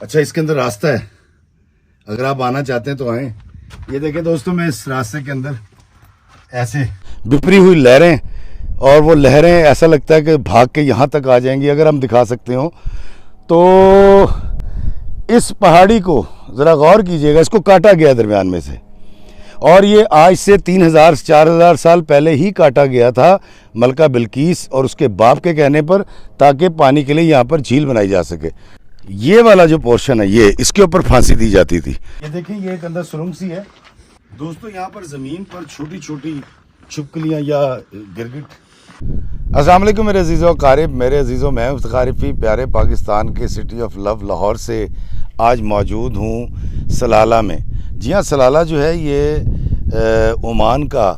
अच्छा, इसके अंदर रास्ता है, अगर आप आना चाहते हैं तो आए। ये देखें दोस्तों, मैं इस रास्ते के अंदर ऐसे बिखरी हुई लहरें, और वो लहरें ऐसा लगता है कि भाग के यहाँ तक आ जाएंगी। अगर हम दिखा सकते हो तो इस पहाड़ी को ज़रा गौर कीजिएगा, इसको काटा गया दरमियान में से, और ये आज से 3000-4000 साल पहले ही काटा गया था मलका बिल्किस और उसके बाप के कहने पर, ताकि पानी के लिए यहाँ पर झील बनाई जा सके। ये वाला जो पोर्शन है, ये इसके ऊपर फांसी दी जाती थी। ये देखिए, ये एक अंदर सुरंग सी है दोस्तों। यहाँ पर ज़मीन पर छोटी छोटी छिपकलियाँ या गिरगिट। अस्सलाम वालेकुम मेरे अजीज़ों क़ारिब, मेरे अजीज़ों, मैं मुस्तफ़ी प्यारे पाकिस्तान के सिटी ऑफ लव लाहौर से आज मौजूद हूँ सलाला में। जी हाँ, सलाला जो है ये ओमान का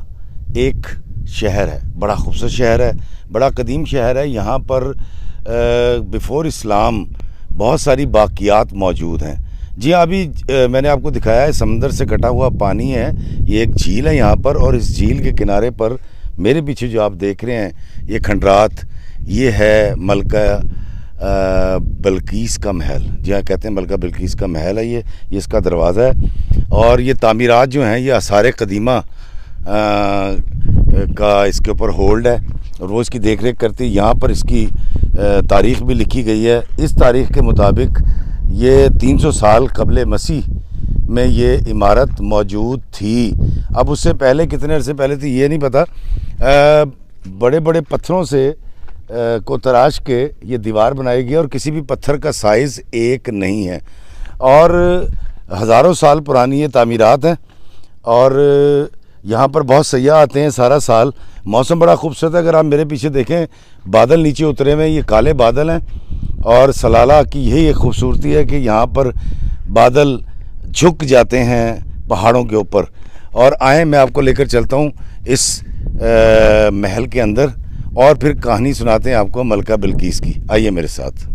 एक शहर है, बड़ा खूबसूरत शहर है, बड़ा कदीम शहर है। यहाँ पर बिफ़ोर इस्लाम बहुत सारी बाक़ियात मौजूद हैं। जी हाँ, अभी मैंने आपको दिखाया है समंदर से कटा हुआ पानी है, ये एक झील है यहाँ पर, और इस झील के किनारे पर मेरे पीछे जो आप देख रहे हैं ये खंडरात, ये है मलका बिल्किस का महल। जी हाँ, कहते हैं मलका बिल्किस का महल है ये इसका दरवाज़ा है। और ये तामीरात जो हैं ये आसार कदीमा का इसके ऊपर होल्ड है, और वो इसकी देख रेख करती है। यहाँ पर इसकी तारीख़ भी लिखी गई है। इस तारीख़ के मुताबिक ये 300 साल कबल मसीह में ये इमारत मौजूद थी। अब उससे पहले कितने अरसे पहले थी ये नहीं पता। बड़े बड़े पत्थरों से को तराश के ये दीवार बनाई गई, और किसी भी पत्थर का साइज़ एक नहीं है, और हज़ारों साल पुरानी ये तामीरात हैं। और यहाँ पर बहुत सयाह आते हैं सारा साल। मौसम बड़ा खूबसूरत है। अगर आप मेरे पीछे देखें, बादल नीचे उतरे हुए, ये काले बादल हैं, और सलाला की यही एक खूबसूरती है कि यहाँ पर बादल झुक जाते हैं पहाड़ों के ऊपर। और आए, मैं आपको लेकर चलता हूँ इस महल के अंदर, और फिर कहानी सुनाते हैं आपको मलका बिल्किस की। आइए मेरे साथ।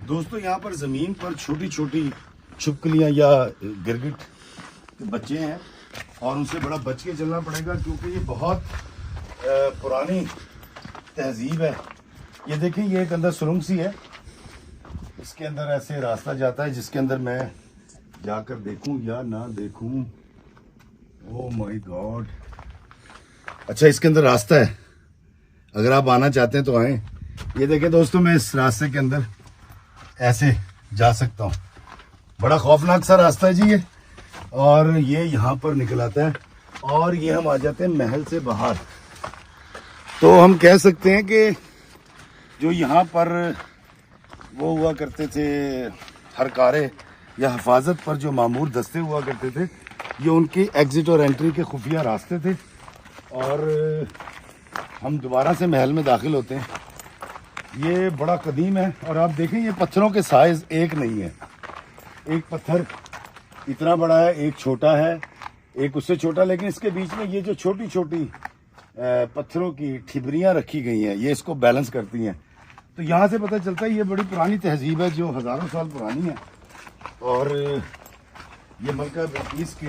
दोस्तों, यहाँ पर ज़मीन पर छोटी छोटी छिपकलियाँ या गिरगिट के बच्चे हैं, और उनसे बड़ा बच के चलना पड़ेगा क्योंकि ये बहुत पुरानी तहजीब है। ये देखें, ये एक अंदर सुरंग सी है, इसके अंदर ऐसे रास्ता जाता है जिसके अंदर मैं जाकर देखूं या ना देखूं। Oh my God. अच्छा, इसके अंदर रास्ता है, अगर आप आना चाहते हैं तो आए। ये देखें दोस्तों, मैं इस रास्ते के अंदर ऐसे जा सकता हूँ। बड़ा खौफनाक सा रास्ता है जी ये, और ये यहाँ पर निकल आता है, और ये हम आ जाते हैं महल से बाहर। तो हम कह सकते हैं कि जो यहाँ पर वो हुआ करते थे हरकारे या हिफाजत पर जो मामूर दस्ते हुआ करते थे, ये उनकी एग्ज़िट और एंट्री के खुफिया रास्ते थे। और हम दोबारा से महल में दाखिल होते हैं। ये बड़ा कदीम है, और आप देखें ये पत्थरों के साइज़ एक नहीं है। एक पत्थर इतना बड़ा है, एक छोटा है, एक उससे छोटा, लेकिन इसके बीच में ये जो छोटी छोटी पत्थरों की ठिबरियाँ रखी गई हैं, ये इसको बैलेंस करती हैं। तो यहाँ से पता चलता है ये बड़ी पुरानी तहजीब है जो हज़ारों साल पुरानी है। और ये मलका बिल्किस के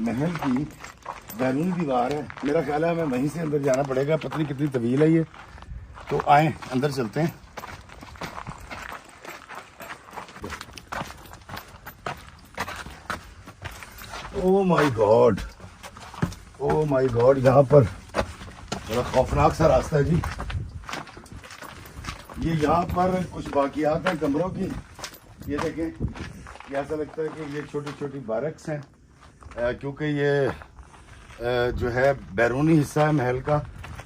महल की बैरूनी दीवार है। मेरा ख्याल है हमें वहीं से अंदर जाना पड़ेगा, पता नहीं कितनी तवील है ये। तो आए अंदर चलते हैं। Oh my God, oh my God, यहाँ पर बड़ा खौफनाक सा रास्ता है जी। ये यहाँ पर कुछ बाकियात हैं कमरों की। ये देखें, ये ऐसा लगता है कि ये छोटी छोटी बारक्स हैं, क्योंकि ये जो है बैरूनी हिस्सा है महल का।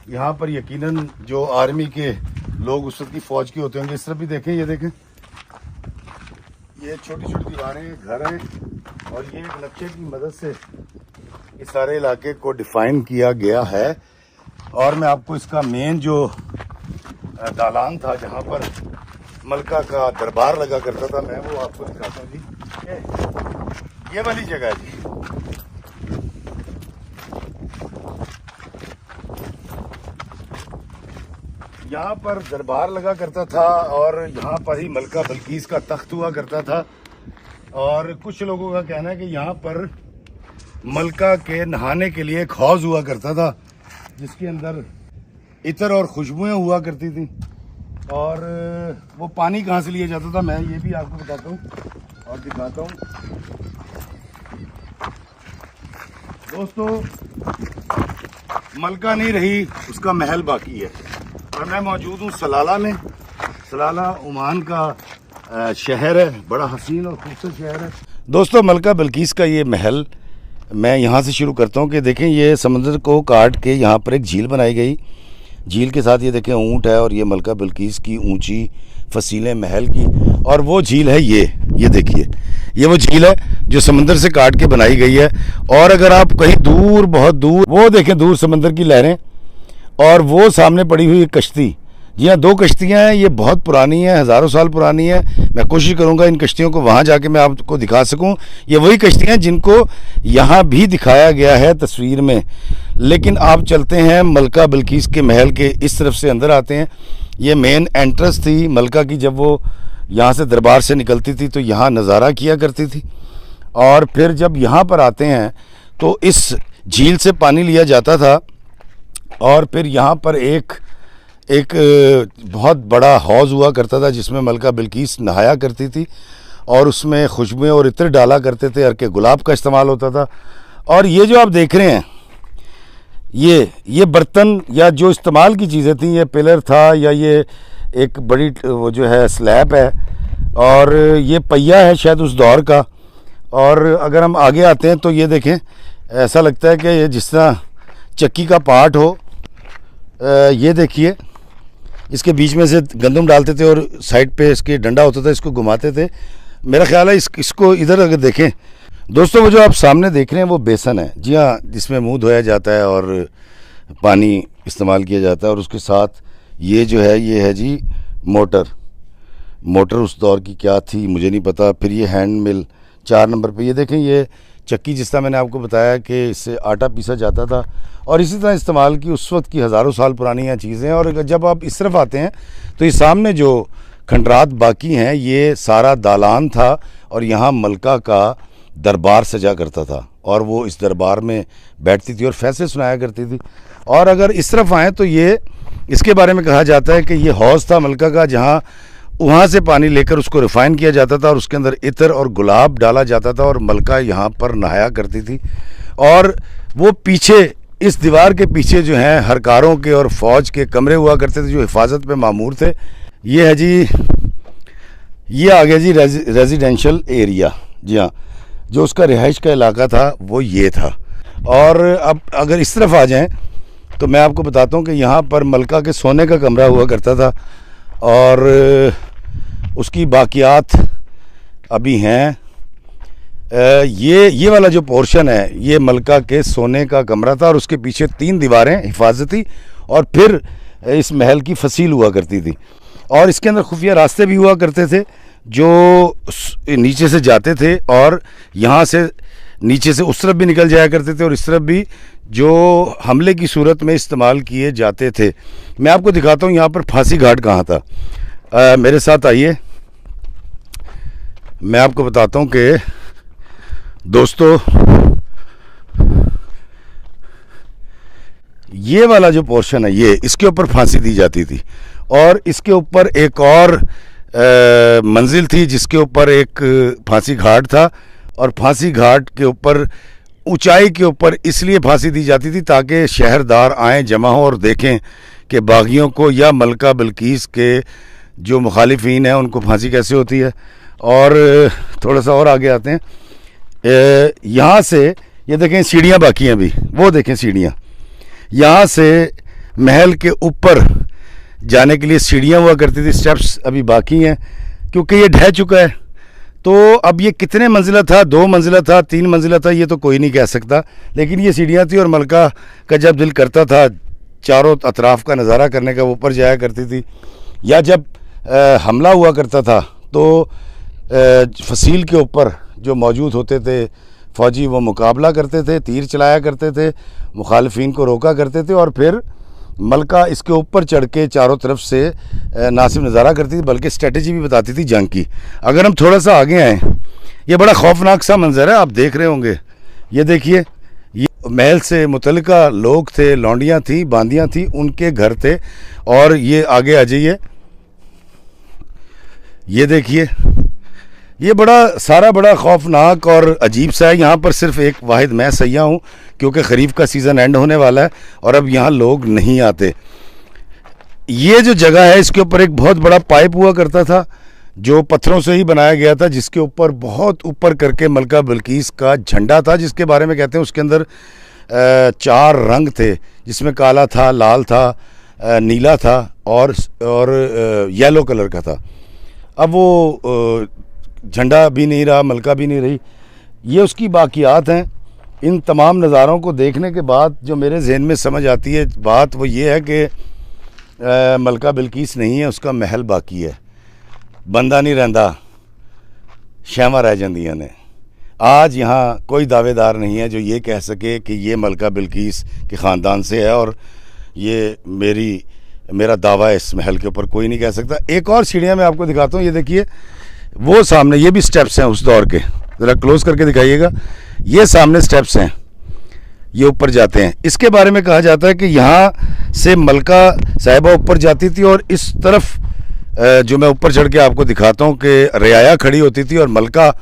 यहाँ पर यकीनन जो आर्मी के लोग उस वक्त की फ़ौज के होते होंगे। इस तरफ भी देखें, ये देखें, ये छोटी छोटी दीवारें घर हैं, और ये एक नक्शे की मदद से इस सारे इलाके को डिफ़ाइन किया गया है। और मैं आपको इसका मेन जो दालान था जहाँ पर मलका का दरबार लगा करता था, मैं वो आपको दिखाता हूँ जी। ये वाली जगह है जी। यहाँ पर दरबार लगा करता था, और यहाँ पर ही मलका बिल्किस का तख्त हुआ करता था। और कुछ लोगों का कहना है कि यहाँ पर मलका के नहाने के लिए एक हौज हुआ करता था, जिसके अंदर इत्र और खुशबुएं हुआ करती थी। और वो पानी कहाँ से लिया जाता था मैं ये भी आपको बताता हूँ और दिखाता हूँ। दोस्तों, मलका नहीं रही, उसका महल बाकी है। और मैं मौजूद हूँ सलाला में। सलाला ओमान का शहर है, बड़ा हसीन और खूबसूरत शहर है। दोस्तों, मलका बिल्किस का ये महल, मैं यहाँ से शुरू करता हूँ कि देखें ये समंदर को काट के यहाँ पर एक झील बनाई गई। झील के साथ ये देखें ऊंट है और ये मलका बिल्किस की ऊंची फसीलें महल की। और वो झील है ये देखिए, ये वो झील है जो समंदर से काट के बनाई गई है। और अगर आप कहीं दूर, बहुत दूर, वो देखें दूर समंदर की लहरें और वो सामने पड़ी हुई कश्ती। जी हाँ, 2 कश्तियाँ हैं, ये बहुत पुरानी है, हज़ारों साल पुरानी है। मैं कोशिश करूँगा इन कश्तियों को वहाँ जाके मैं आपको दिखा सकूँ। ये वही कश्तियाँ जिनको यहाँ भी दिखाया गया है तस्वीर में। लेकिन आप चलते हैं मलका बिल्किस के महल के इस तरफ से अंदर आते हैं। ये मेन एंट्रेंस थी मलका की। जब वो यहाँ से दरबार से निकलती थी तो यहाँ नज़ारा किया करती थी। और फिर जब यहाँ पर आते हैं तो इस झील से पानी लिया जाता था और फिर यहाँ पर एक बहुत बड़ा हौज़ हुआ करता था जिसमें मलका बिल्किस नहाया करती थी और उसमें खुशबुएं और इत्र डाला करते थे। अर्के गुलाब का इस्तेमाल होता था। और ये जो आप देख रहे हैं ये बर्तन या जो इस्तेमाल की चीज़ें थी, ये पिलर था या ये एक बड़ी वो जो है स्लैब है और ये पहिया है शायद उस दौर का। और अगर हम आगे आते हैं तो ये देखें, ऐसा लगता है कि ये जिस तरह चक्की का पार्ट हो। ये देखिए, इसके बीच में से गंदम डालते थे और साइड पे इसके डंडा होता था, इसको घुमाते थे। मेरा ख्याल है इसको इधर अगर देखें दोस्तों, वो जो आप सामने देख रहे हैं वो बेसन है। जी हाँ, जिसमें मुंह धोया जाता है और पानी इस्तेमाल किया जाता है। और उसके साथ ये जो है ये है जी मोटर उस दौर की क्या थी मुझे नहीं पता। फिर ये हैंड मिल 4 नंबर पे, ये देखें ये चक्की जिस तरह मैंने आपको बताया कि इससे आटा पीसा जाता था और इसी तरह इस्तेमाल की उस वक्त की हज़ारों साल पुरानी यहाँ चीज़ें। और जब आप इस तरफ आते हैं तो ये सामने जो खंडरात बाकी हैं ये सारा दालान था और यहाँ मलका का दरबार सजा करता था और वो इस दरबार में बैठती थी और फैसले सुनाया करती थी। और अगर इस तरफ आएँ तो ये इसके बारे में कहा जाता है कि ये हौज़ था मलका का, जहाँ वहाँ से पानी लेकर उसको रिफ़ाइन किया जाता था और उसके अंदर इत्र और गुलाब डाला जाता था और मलका यहाँ पर नहाया करती थी। और वो पीछे इस दीवार के पीछे जो हैं हरकारों के और फ़ौज के कमरे हुआ करते थे जो हिफाजत पे मामूर थे। ये है जी, ये आ गया जी रेजिडेंशियल एरिया। जी हाँ, जो उसका रिहाइश का इलाका था वो ये था। और अब अगर इस तरफ आ जाएं तो मैं आपको बताता हूँ कि यहाँ पर मलका के सोने का कमरा हुआ करता था और उसकी बाकियात अभी हैं। ये वाला जो पोर्शन है ये मलका के सोने का कमरा था और उसके पीछे 3 दीवारें हिफाजती और फिर इस महल की फसील हुआ करती थी। और इसके अंदर खुफिया रास्ते भी हुआ करते थे जो नीचे से जाते थे और यहाँ से नीचे से उस तरफ भी निकल जाया करते थे और इस तरफ भी, जो हमले की सूरत में इस्तेमाल किए जाते थे। मैं आपको दिखाता हूँ यहाँ पर फांसी घाट कहाँ था। मेरे साथ आइए, मैं आपको बताता हूँ कि दोस्तों ये वाला जो पोर्शन है ये इसके ऊपर फांसी दी जाती थी और इसके ऊपर एक और मंजिल थी जिसके ऊपर एक फांसी घाट था। और फांसी घाट के ऊपर ऊंचाई के ऊपर इसलिए फांसी दी जाती थी ताकि शहरदार आएँ, जमा हों और देखें कि बागियों को या मलका बिल्किस के जो मुखालिफिन हैं उनको फांसी कैसे होती है। और थोड़ा सा और आगे आते हैं, यहाँ से ये देखें सीढ़ियाँ बाकी हैं अभी, वो देखें सीढ़ियाँ, यहाँ से महल के ऊपर जाने के लिए सीढ़ियाँ हुआ करती थी, स्टेप्स अभी बाकी हैं क्योंकि ये ढह चुका है। तो अब ये कितने मंजिला था, 2 मंजिला था, 3 मंजिला था, ये तो कोई नहीं कह सकता, लेकिन ये सीढ़ियाँ थी। और मलका का जब दिल करता था चारों अतराफ़ का नज़ारा करने का, वो ऊपर जाया करती थी। या जब हमला हुआ करता था तो फसील के ऊपर जो मौजूद होते थे फ़ौजी वो मुकाबला करते थे, तीर चलाया करते थे, मुखालिफिन को रोका करते थे और फिर मलका इसके ऊपर चढ़ के चारों तरफ से ना सिर्फ नज़ारा करती थी बल्कि स्ट्रेटजी भी बताती थी जंग की। अगर हम थोड़ा सा आगे आएँ, ये बड़ा खौफनाक सा मंजर है, आप देख रहे होंगे, ये देखिए, महल से मुतल्लिका लोग थे, लौंडियाँ थी, बांदियाँ थी, उनके घर थे। और ये आगे आ जाइए, ये देखिए, ये बड़ा खौफनाक और अजीब सा है। यहाँ पर सिर्फ एक वाहिद मैं सैयाह हूँ, क्योंकि ख़रीफ का सीज़न एंड होने वाला है और अब यहाँ लोग नहीं आते। ये जो जगह है, इसके ऊपर एक बहुत बड़ा पाइप हुआ करता था जो पत्थरों से ही बनाया गया था, जिसके ऊपर बहुत ऊपर करके मलका बिल्किस का झंडा था, जिसके बारे में कहते हैं उसके अंदर 4 रंग थे, जिसमें काला था, लाल था, नीला था और येलो कलर का था। अब वो झंडा भी नहीं रहा, मलका भी नहीं रही। ये उसकी बाकियात हैं। इन तमाम नज़ारों को देखने के बाद जो मेरे जहन में समझ आती है बात, वो ये है कि मलका बिल्किस नहीं है, उसका महल बाकी है। बंदा नहीं रहंदा, शैवा रह जांदियां ने। आज यहाँ कोई दावेदार नहीं है जो ये कह सके कि ये मलका बिल्किस के ख़ानदान से है, और ये मेरा दावा है इस महल के ऊपर, कोई नहीं कह सकता। एक और सीढ़ियाँ मैं आपको दिखाता हूँ, ये देखिए, वो सामने, ये भी स्टेप्स हैं उस दौर के, ज़रा क्लोज करके दिखाइएगा। ये सामने स्टेप्स हैं, ये ऊपर जाते हैं। इसके बारे में कहा जाता है कि यहाँ से मलका साहिबा ऊपर जाती थी, और इस तरफ जो मैं ऊपर चढ़ के आपको दिखाता हूँ कि रियाया खड़ी होती थी और मलका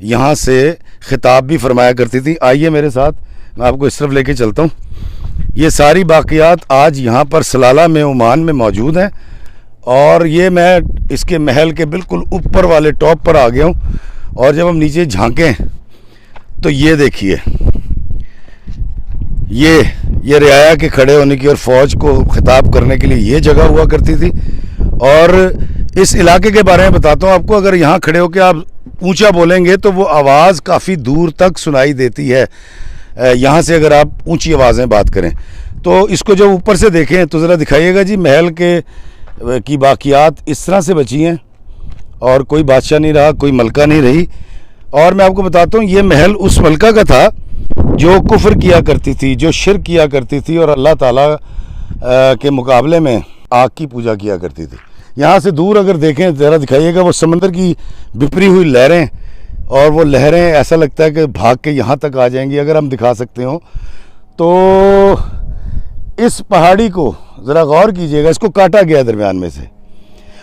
यहाँ से खिताब भी फरमाया करती थी। आइए मेरे साथ, मैं आपको इस तरफ लेके चलता हूँ। ये सारी बाक़ियात आज यहाँ पर सलाला में, ओमान में मौजूद हैं। और ये मैं इसके महल के बिल्कुल ऊपर वाले टॉप पर आ गया हूँ। और जब हम नीचे झांकें तो ये देखिए, ये रियाया के खड़े होने की और फ़ौज को ख़िताब करने के लिए ये जगह हुआ करती थी। और इस इलाके के बारे में बताता हूँ आपको, अगर यहाँ खड़े होकर आप ऊंचा बोलेंगे तो वो आवाज़ काफ़ी दूर तक सुनाई देती है। यहाँ से अगर आप ऊंची आवाज़ में बात करें तो इसको जब ऊपर से देखें तो ज़रा दिखाइएगा जी, महल की बाक़ियात इस तरह से बची हैं और कोई बादशाह नहीं रहा, कोई मलका नहीं रही। और मैं आपको बताता हूँ, ये महल उस मलका का था जो कुफ्र किया करती थी, जो शिर्क किया करती थी और अल्लाह ताला के मुकाबले में आग की पूजा किया करती थी। यहाँ से दूर अगर देखें, ज़रा दिखाइएगा, वो समंदर की बिखरी हुई लहरें, और वो लहरें ऐसा लगता है कि भाग के यहाँ तक आ जाएंगी। अगर हम दिखा सकते हो तो इस पहाड़ी को ज़रा गौर कीजिएगा, इसको काटा गया दरमियान में से,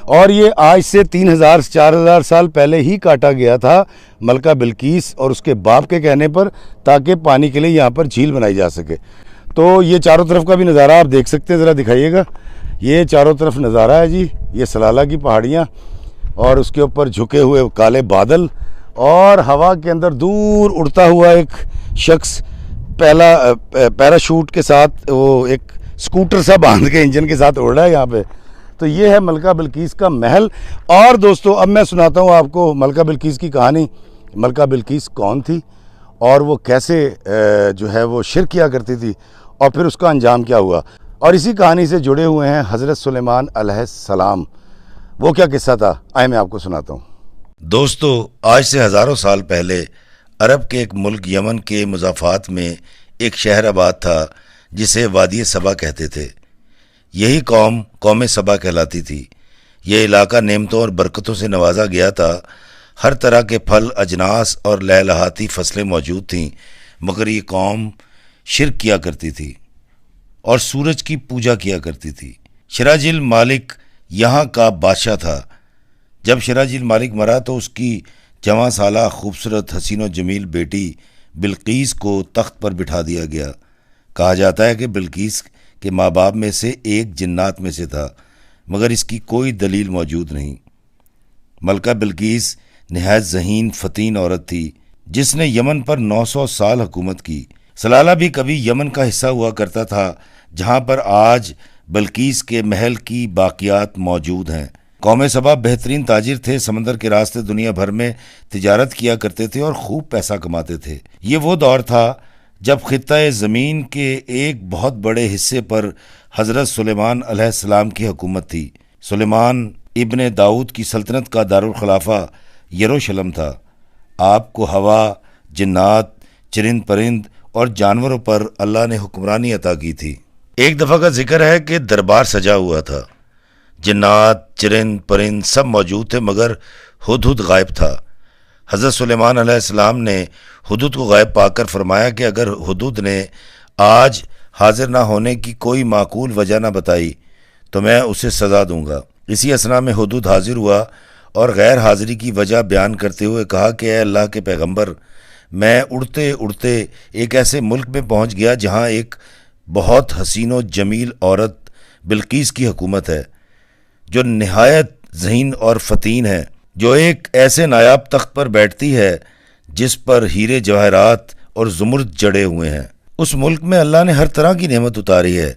और ये आज से 3000 से 4000 साल पहले ही काटा गया था मलका बिल्किस और उसके बाप के कहने पर, ताकि पानी के लिए यहाँ पर झील बनाई जा सके। तो ये चारों तरफ का भी नज़ारा आप देख सकते हैं, ज़रा दिखाइएगा। ये चारों तरफ नज़ारा है जी, ये सलाला की पहाड़ियाँ और उसके ऊपर झुके हुए काले बादल, और हवा के अंदर दूर उड़ता हुआ एक शख्स पैराशूट के साथ, वो एक स्कूटर सा बांध के इंजन के साथ उड़ रहा है यहाँ पे। तो ये है मलका बिल्किस का महल। और दोस्तों, अब मैं सुनाता हूँ आपको मलका बिल्किस की कहानी। मलका बिल्किस कौन थी और वो कैसे जो है वो शिर्क किया करती थी, और फिर उसका अंजाम क्या हुआ। और इसी कहानी से जुड़े हुए हैं हज़रत सुलेमान अलैहिस्सलाम। वो क्या किस्सा था, आए मैं आपको सुनाता हूँ। दोस्तों, आज से हज़ारों साल पहले अरब के एक मुल्क यमन के मुज़ाफ़ात में एक शहर आबाद था जिसे वादी सबा कहते थे। यही कौम सबा कहलाती थी। यह इलाका नेमतों और बरकतों से नवाजा गया था। हर तरह के फल, अजनास और लहलहाती फसलें मौजूद थीं, मगर ये कौम शिर्क किया करती थी और सूरज की पूजा किया करती थी। शिराजिल मालिक यहाँ का बादशाह था। जब शिराजिल मालिक मरा तो उसकी जवां साला खूबसूरत हसीन और जमील बेटी बिल्किस को तख्त पर बिठा दिया गया। कहा जाता है कि बिल्किस के माँ बाप में से एक जिन्नात में से था, मगर इसकी कोई दलील मौजूद नहीं। मलका बिल्किस नहायत ज़हीन फतीन औरत थी जिसने यमन पर 900 साल हुकूमत की। सलाला भी कभी यमन का हिस्सा हुआ करता था, जहाँ पर आज बिल्किस के महल की बाक़ियात मौजूद हैं। कौम सबा बेहतरीन ताजिर थे, समंदर के रास्ते दुनिया भर में तिजारत किया करते थे और खूब पैसा कमाते थे। ये वो दौर था जब खित्ता ज़मीन के एक बहुत बड़े हिस्से पर हज़रत सुलेमान अलैहिस्सलाम की हुकूमत थी। सुलेमान इब्ने दाऊद की सल्तनत का दारुल खिलाफा यरूशलेम था। आपको हवा, जिन्नात, चरिंद परिंद और जानवरों पर अल्लाह ने हुक्मरानी अता की थी। एक दफ़ा का जिक्र है कि दरबार सजा हुआ था। जिन्नात, चरिंद परिंद सब मौजूद थे, मगर हुदहुद गायब था। हज़रत सुलेमान अलैहिस्सलाम ने हुदूद को गायब पाकर फरमाया कि अगर हुदूद ने आज हाजिर ना होने की कोई माकूल वजह ना बताई तो मैं उसे सज़ा दूंगा। इसी असना में हुदूद हाजिर हुआ और गैर हाजिरी की वजह बयान करते हुए कहा कि ए अल्लाह के पैगंबर, मैं उड़ते उड़ते एक ऐसे मुल्क में पहुंच गया जहां एक बहुत हसीन व जमील औरत बिल्कीस की हुकूमत है, जो नहायत ज़हीन और फ़तीन है, जो एक ऐसे नायाब तख्त पर बैठती है जिस पर हीरे जवाहरात और ज़ुमर्द जड़े हुए हैं। उस मुल्क में अल्लाह ने हर तरह की नेमत उतारी है,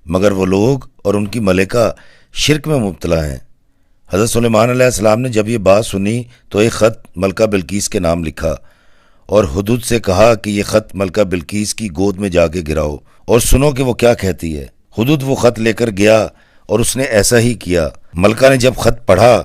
मगर वो लोग और उनकी मलिका शिरक में मुब्तला हैं। हज़रत सुलेमान अलैहिस्सलाम ने जब ये बात सुनी तो एक ख़त मलका बिल्कीस के नाम लिखा और हुदूद से कहा कि ये ख़त मलका बिल्कीस की गोद में जाके गिराओ और सुनो कि वो क्या कहती है। हुदूद वो ख़त लेकर गया और उसने ऐसा ही किया। मलका ने जब ख़त पढ़ा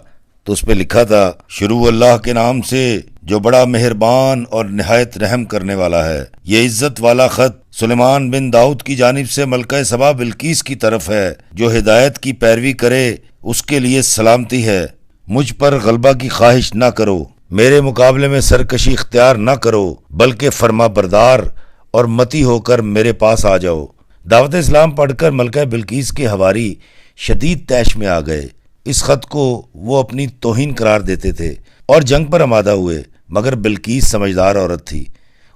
तो उस पर लिखा था, शुरू अल्लाह के नाम से जो बड़ा मेहरबान और नहायत रहम करने वाला है। ये इज्जत वाला ख़त सुलेमान बिन दाऊद की जानिब से मलका सबा बिल्कीस की तरफ है। जो हिदायत की पैरवी करे उसके लिए सलामती है। मुझ पर गलबा की ख्वाहिश ना करो, मेरे मुकाबले में सरकशी इख्तियार ना करो, बल्कि फरमा बरदार और मती होकर मेरे पास आ जाओ। दावत इस्लाम पढ़कर मलका बिल्कीस के हवारी शदीद तैश में आ गए। इस खत को वो अपनी तौहीन करार देते थे और जंग पर आमादा हुए, मगर बिल्कीस समझदार औरत थी।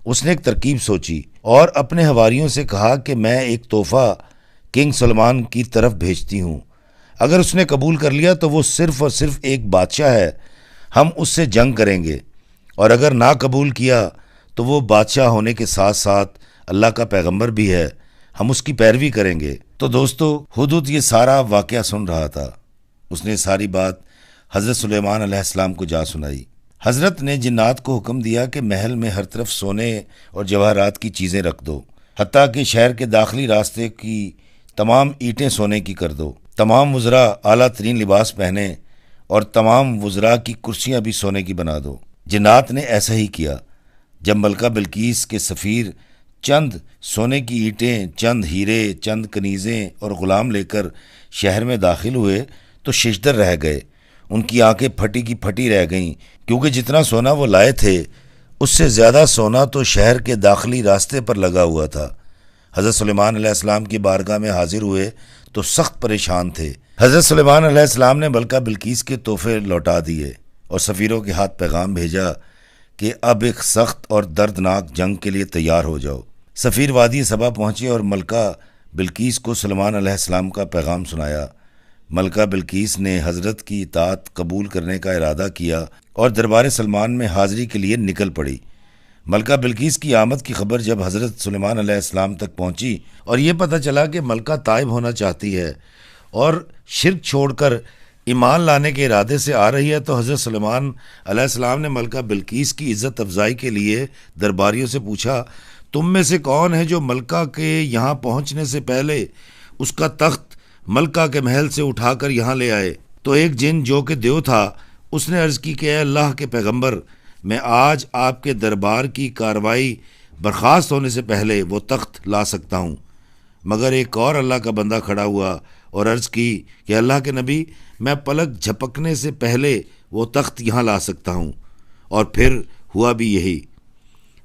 उसने एक तरकीब सोची और अपने हवारियों से कहा कि मैं एक तोहफा किंग सलमान की तरफ भेजती हूँ। अगर उसने कबूल कर लिया तो वो सिर्फ़ और सिर्फ एक बादशाह है, हम उससे जंग करेंगे, और अगर ना कबूल किया तो वो बादशाह होने के साथ साथ अल्लाह का पैगंबर भी है, हम उसकी पैरवी करेंगे। तो दोस्तों, हुदूद ये सारा वाक़या सुन रहा था। उसने सारी बात हज़रत सुलेमान अलैहिस्सलाम को जा सुनाई। हज़रत ने जिन्नात को हुक्म दिया कि महल में हर तरफ सोने और जवाहरात की चीज़ें रख दो, हत्ता कि शहर के दाखिली रास्ते की तमाम ईंटें सोने की कर दो। तमाम वज़रा आला तरीन लिबास पहने और तमाम वज़रा की कुर्सियाँ भी सोने की बना दो। जिन्नात ने ऐसा ही किया। जब मलका बिल्कीस के सफ़ीर चंद सोने की ईंटें, चंद हीरे, चंद कनीज़ें और ग़ुलाम लेकर शहर में दाखिल हुए तो शिशदर रह गए। उनकी आंखें फटी की फटी रह गईं, क्योंकि जितना सोना वो लाए थे उससे ज़्यादा सोना तो शहर के दाखिली रास्ते पर लगा हुआ था। हज़रत सुलेमान अलैहिस्सलाम की बारगाह में हाजिर हुए तो सख्त परेशान थे। हज़रत सुलेमान अलैहिस्सलाम ने मलका बिल्कीस के तोहफे लौटा दिए और सफ़ीरों के हाथ पैगाम भेजा कि अब एक सख्त और दर्दनाक जंग के लिए तैयार हो जाओ। सफ़ीर वादी सबा पहुँचे और मलका बिल्कीस को सुलेमान अलैहिस्सलाम का पैगाम सुनाया। मलका बिल्कीस ने हज़रत की इताअत कबूल करने का इरादा किया और दरबार सलमान में हाज़िरी के लिए निकल पड़ी। मलका बिल्कीस की आमद की खबर जब हज़रत सुलेमान अलैहिस्सलाम तक पहुंची और ये पता चला कि मलका ताइब होना चाहती है और शिरक छोड़कर ईमान लाने के इरादे से आ रही है, तो हज़रत सुलेमान अलैहिस्सलाम ने मलका बिल्कीस की इज़्ज़त अफजाई के लिए दरबारियों से पूछा, तुम में से कौन है जो मलका के यहाँ पहुँचने से पहले उसका तख्त मलका के महल से उठाकर यहाँ ले आए? तो एक जिन जो कि देव था, उसने अर्ज़ की कि अल्लाह के पैगंबर, मैं आज आपके दरबार की कार्रवाई बर्खास्त होने से पहले वो तख्त ला सकता हूँ। मगर एक और अल्लाह का बंदा खड़ा हुआ और अर्ज़ की कि अल्लाह के नबी, मैं पलक झपकने से पहले वो तख्त यहाँ ला सकता हूँ। और फिर हुआ भी यही।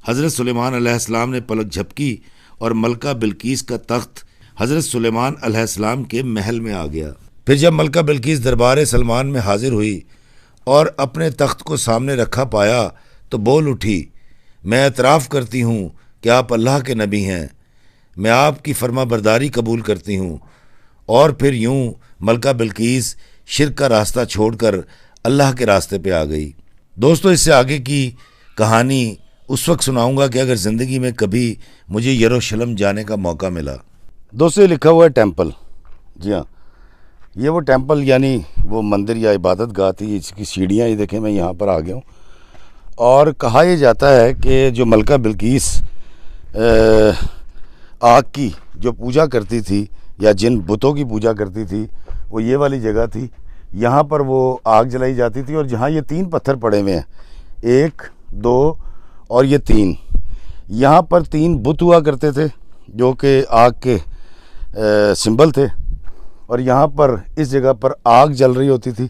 हज़रत सुलेमान अलैहिस्सलाम ने पलक झपकी और मलका बिल्कीस का तख्त हज़रत सुलेमान अलैहिस्सलाम के महल में आ गया। फिर जब मलका बिल्कीस दरबार सलमान में हाजिर हुई और अपने तख्त को सामने रखा पाया तो बोल उठी, मैं एतराफ़ करती हूँ कि आप अल्लाह के नबी हैं, मैं आपकी फरमा बरदारी कबूल करती हूँ। और फिर यूँ मलका बिल्कीस शिरक का रास्ता छोड़कर अल्लाह के रास्ते पे आ गई। दोस्तों, इससे आगे की कहानी उस वक्त सुनाऊँगा कि अगर ज़िंदगी में कभी मुझे यरूशलेम जाने का मौका मिला। दोस्तों, लिखा हुआ है टेम्पल। जी हाँ, ये वो टेम्पल यानी वो मंदिर या इबादत गाह थी। इसकी सीढ़ियाँ ये देखें, मैं यहाँ पर आ गया हूँ। और कहा यह जाता है कि जो मलका बिल्कीस आग की जो पूजा करती थी या जिन बुतों की पूजा करती थी, वो ये वाली जगह थी। यहाँ पर वो आग जलाई जाती थी और जहाँ ये 3 पत्थर पड़े हुए हैं, 1, 2 और ये 3, यहाँ पर 3 बुत हुआ करते थे जो कि आग के सिंबल थे। और यहाँ पर इस जगह पर आग जल रही होती थी।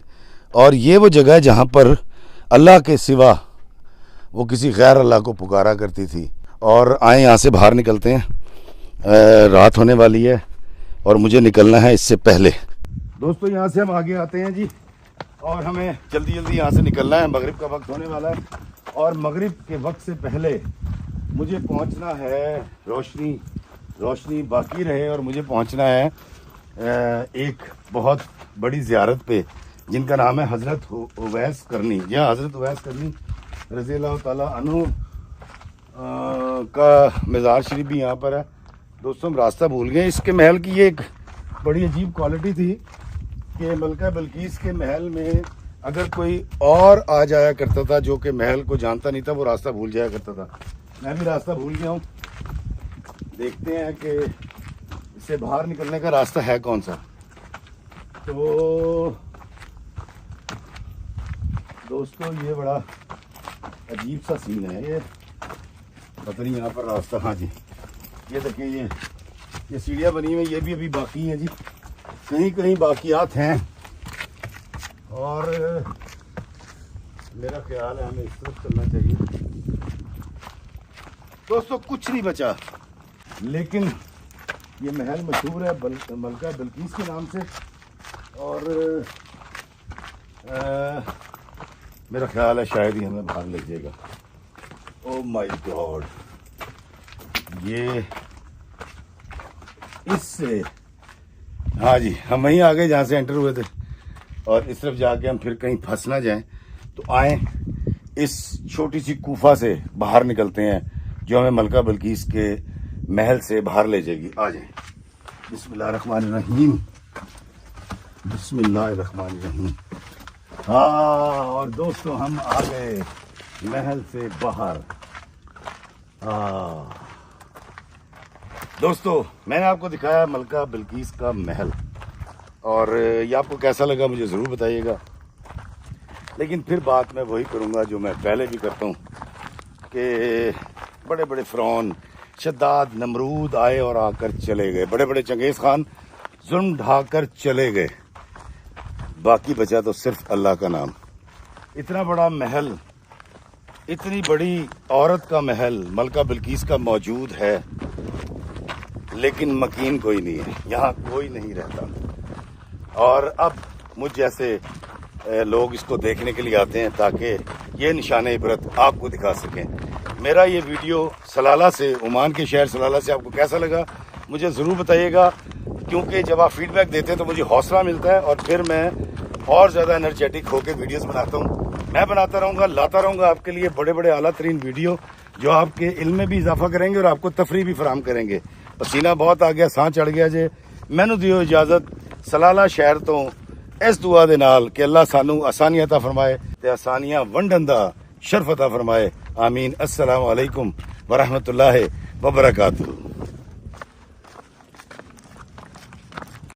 और ये वो जगह है जहाँ पर अल्लाह के सिवा वो किसी गैर अल्लाह को पुकारा करती थी। और आए यहाँ से बाहर निकलते हैं, रात होने वाली है और मुझे निकलना है इससे पहले। दोस्तों यहाँ से हम आगे आते हैं जी, और हमें जल्दी जल्दी यहाँ से निकलना है, मगरिब का वक्त होने वाला है। और मगरिब के वक्त से पहले मुझे पहुँचना है, रोशनी बाकी रहे, और मुझे पहुँचना है एक बहुत बड़ी ज़ियारत पे जिनका नाम है हज़रत उवैस करनी। या हज़रत उवैस करनी रज़ी अल्लाह ताला अन्हु का मज़ार शरीफ भी यहाँ पर है। दोस्तों हम रास्ता भूल गए। इसके महल की ये एक बड़ी अजीब क्वालिटी थी कि मलका बिल्किस के महल में अगर कोई और आ जाया करता था जो कि महल को जानता नहीं था, वो रास्ता भूल जाया करता था। मैं भी रास्ता भूल गया हूँ। देखते हैं कि इससे बाहर निकलने का रास्ता है कौन सा। तो दोस्तों ये बड़ा अजीब सा सीन है, ये पता नहीं यहाँ पर रास्ता। हाँ जी, ये देखिए ये सीढ़ियाँ बनी हुई, ये भी अभी बाकी हैं जी, कहीं कहीं बाकियात हैं। और मेरा ख्याल है हमें इस तरफ चलना चाहिए। दोस्तों कुछ नहीं बचा, लेकिन ये महल मशहूर है मलका बिल्किस के नाम से। और मेरा ख्याल है शायद ही हमें बाहर ले जाएगा। ओह माय गॉड, ये इससे, हाँ जी हम वहीं आ गए जहाँ से एंटर हुए थे, और इस तरफ जाके हम फिर कहीं फंस ना जाएं। तो आए इस छोटी सी कूफा से बाहर निकलते हैं जो हमें मलका बिल्किस के महल से बाहर ले जाएगी। आ जाए। बिस्मिल्लाहिर्रहमानिर्रहीम, बिस्मिल्लाहिर्रहमानिर्रहीम। हाँ, और दोस्तों हम आ गए महल से बाहर। हाँ दोस्तों, मैंने आपको दिखाया मलका बिल्किस का महल, और ये आपको कैसा लगा मुझे ज़रूर बताइएगा। लेकिन फिर बात मैं वही करूँगा जो मैं पहले भी करता हूँ कि बड़े बड़े फ़िरौन, शद्दाद, नमरूद आए और आकर चले गए, बड़े बड़े चंगेज़ खान जुल्म ढाकर चले गए, बाकी बचा तो सिर्फ अल्लाह का नाम। इतना बड़ा महल, इतनी बड़ी औरत का महल मलका बिल्किस का मौजूद है, लेकिन मकीन कोई नहीं है, यहाँ कोई नहीं रहता। और अब मुझ जैसे लोग इसको देखने के लिए आते हैं ताकि ये निशान इबरत आपको दिखा सकें। मेरा ये वीडियो सलाला से, ओमान के शहर सलाला से आपको कैसा लगा मुझे ज़रूर बताइएगा, क्योंकि जब आप फीडबैक देते हैं तो मुझे हौसला मिलता है, और फिर मैं और ज़्यादा एनर्जेटिक होकर वीडियोस बनाता हूँ। मैं बनाता रहूँगा, लाता रहूँगा आपके लिए बड़े बड़े आला तरीन वीडियो जो आपके इल्म में भी इजाफा करेंगे और आपको तफरीह भी फराहम करेंगे। पसीना बहुत आ गया, साह चढ़ गया जे, मैनू दियो इजाज़त सलाला शहर तो इस दुआ दे नाल कि अल्लाह सानू आसानियां अता फरमाए ते आसानियां वंडन दा शर्फ अता फरमाए। आमीन। अस्सलाम वालेकुम व रहमतुल्लाहि व बरकातुहू।